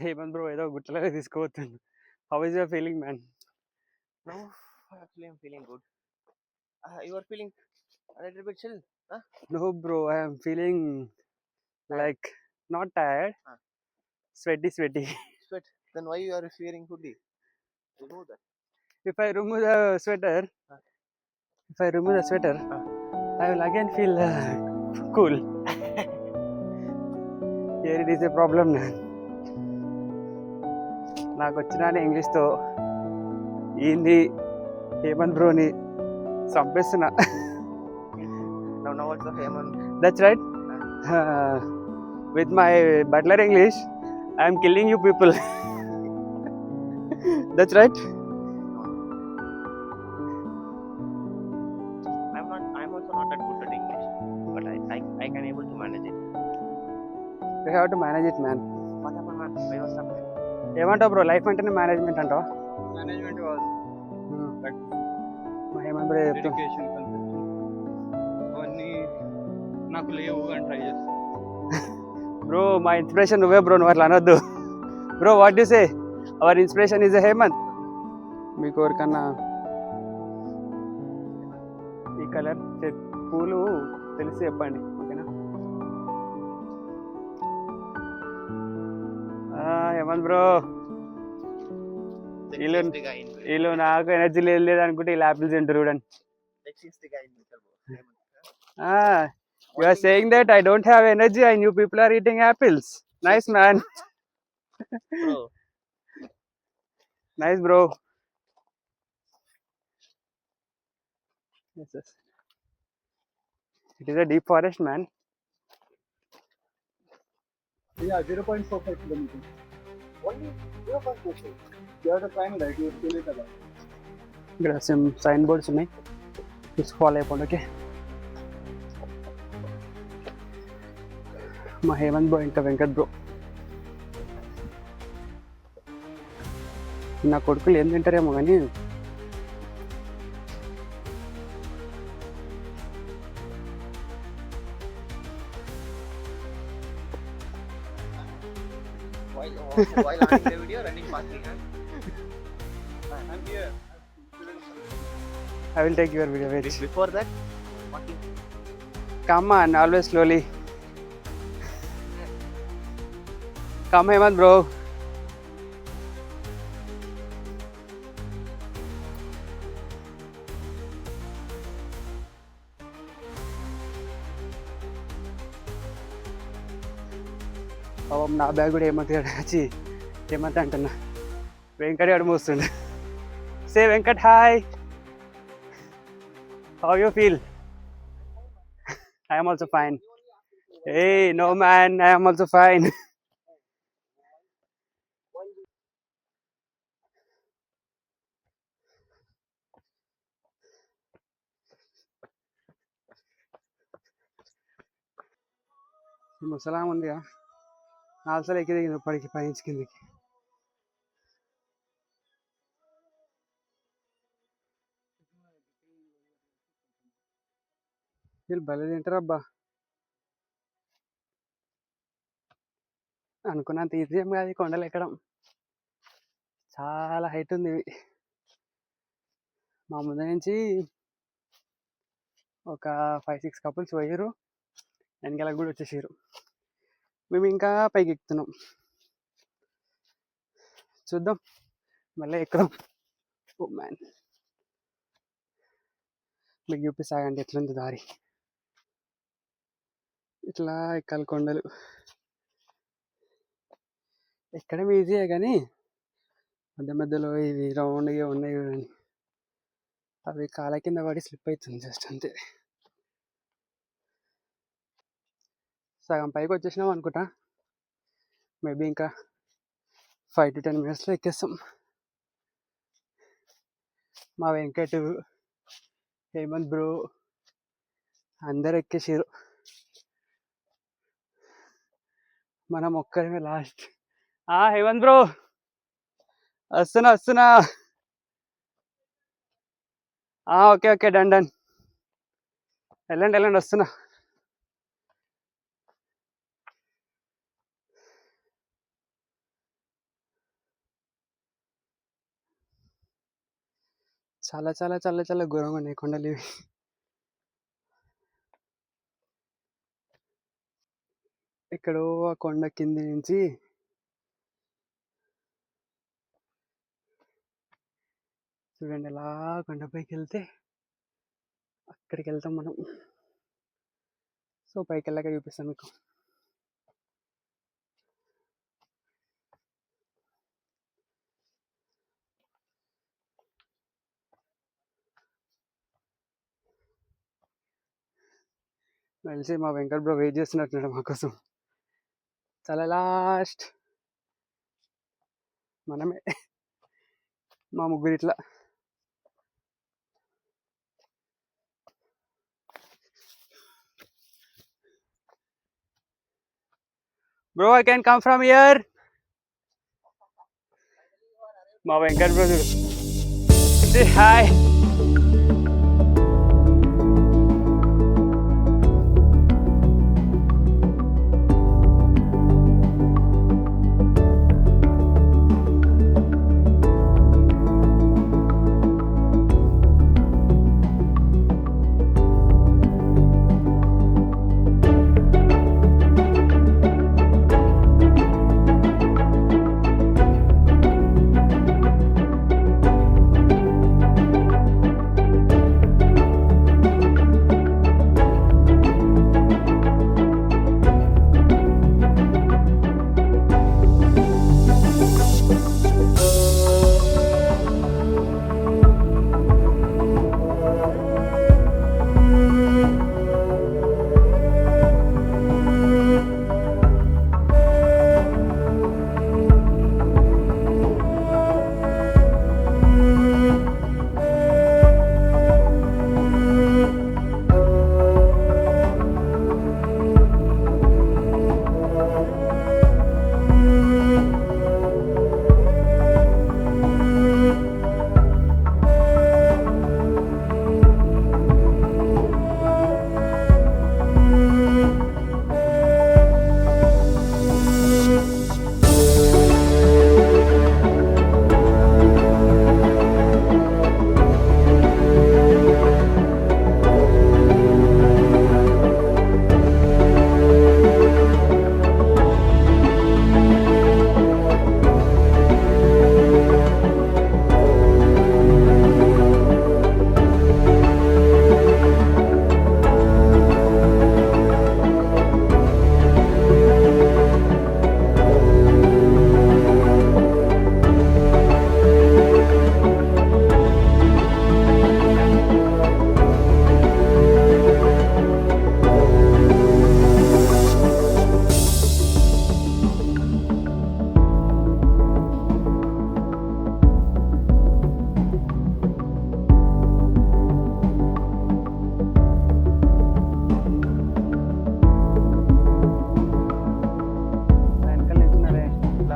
Hemant bro ఏదో గుట్టలాగా తీసుకోవద్దండి. How is your feeling man? Now, actually, I'm feeling good. You are feeling a little bit chill, huh? No bro, I am feeling Tired. like not tired, Huh. sweaty. Sweat. Then why you are wearing hoodie? Remove that. If I remove the sweater, Huh. I will again feel cool. Here it is a problem man. నాకు వచ్చిన ఇంగ్లీష్తో ఏంది Hemant బ్రోని చంపేస్తున్నా. Now also Hemant. That's right. With my butler English, I am killing you people. That's right. I'm also not that good at English, but I can able to manage it. We have to manage it, man. What happened, man? Why was happening? ఏమంటావు bro, life అంటేనే management అంటావా? Management కాదు, మా Hemant bro చెప్తాం. Dedication, consistency అవన్నీ నాకు లేవు అని ట్రై చేస్తాను. బ్రో మా ఇన్స్పిరేషన్ నువ్వే బ్రో, నువ్వు అట్లా అనొద్దు bro. What you say? Our inspiration is Hemanth. మీకు ఎవరికన్నా ఈ కలర్ పూలు తెలిసి చెప్పండి, ఓకేనా? హేమంత్ బ్రో, వీళ్ళు నాకు ఎనర్జీ లేదు అనుకుంటే ఇలా యాపిల్స్ తింటారు చూడండి. You are saying that I don't have energy and you people are eating apples. Nice man. Bro. Nice bro. Yes. It is a deep forest, man. Yeah, 0.45 kilometers. Only 0.45. You have to climb that, you feel it a lot. ఇక్కడ sign boards ఉన్నాయి, follow అయిపోండి, okay? మా Hemant bro ఇంకా Venkat bro. నా కొడుకులు ఏం తింటారేమో కానీ While running the video, running fastly, huh? I'm here. I will take your video. Wait. Before that, walking. Come on, always slowly. Come Hemant bro. నా bag కూడా హేమంత్ గారు వచ్చి హేమంత్ అంటున్నా, వెంకట్ గారు మోస్తుండే. Say Venkat hi, how you feel? I am also fine. Hey, no man, I am also fine. ముసలాం ఉందిగా, 4 సార్లు ఎక్కి దిగింది ఇప్పటికి, 5 ఇంచ్ కిందికి. వీళ్ళు భలే తింటారు అబ్బా. అనుకున్నంత ఈజీ ఏం కాదు కొండలు ఎక్కడం, చాలా హైట్ ఉంది. మా ముందు నుంచి ఒక 5-6 కపుల్స్ పోయారు, వెనకాలకు కూడా వచ్చేసారు. మేము ఇంకా పైకి ఎక్కుతున్నాం, చూద్దాం మళ్ళీ ఎక్కుదాం. ఓ మ్యాన్, మీకు చూపిస్తాగండి ఎట్లుంది దారి. ఇట్లా ఎక్కాలి కొండలు. ఎక్కడం ఈజీయే కానీ మధ్యలో ఇవి రౌండ్గా ఉన్నాయి చూడండి, అవి కాళ్ళ కింద పడి స్లిప్ అవుతుంది జస్ట్ అంతే. సగం పైకి వచ్చేసినాం అనుకుంటా, మేబీ ఇంకా 5 to 10 minutes ఎక్కేస్తాం. మా వెంకట్, హేమంత్ బ్రో అందరు ఎక్కేసారు, మనం ఒక్కరిమే లాస్ట్. హేమంత్ బ్రో వస్తున్నా. Okay done. వెళ్ళండి వస్తున్నా. చాలా చాలా చాలా చాలా ఘోరంగా ఉన్నాయి కొండలు ఇవి. ఎక్కడో ఆ కొండ కింది నుంచి చూడండి ఎలా కొండపైకి వెళ్తే అక్కడికి వెళ్తాం మనం. సో పైకి వెళ్ళాక చూపిస్తాను మీకు. తెలిసి మా వెంకట్ బ్రో వెయిట్ చేస్తున్నట్టున్నాడు మా కోసం. చాలా లాస్ట్ మనమే, మా ముగ్గురు ఇట్లా. Bro I can come from here. మా వెంకట్ బ్రో చూడు, హాయ్.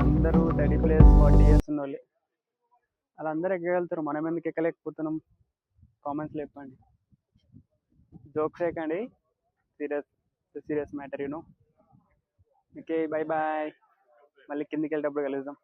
అందరూ 30+ 40 years ఉన్న వాళ్ళే, వాళ్ళందరూ ఎక్కగలుగుతారు, మనం ఎందుకు ఎక్కలేకపోతున్నాం? కామెంట్స్లో చెప్పండి. జోక్స్ చేయకండి, serious matter you know. Okay, bye bye. మళ్ళీ కిందికి వెళ్ళేటప్పుడు కలుద్దాం.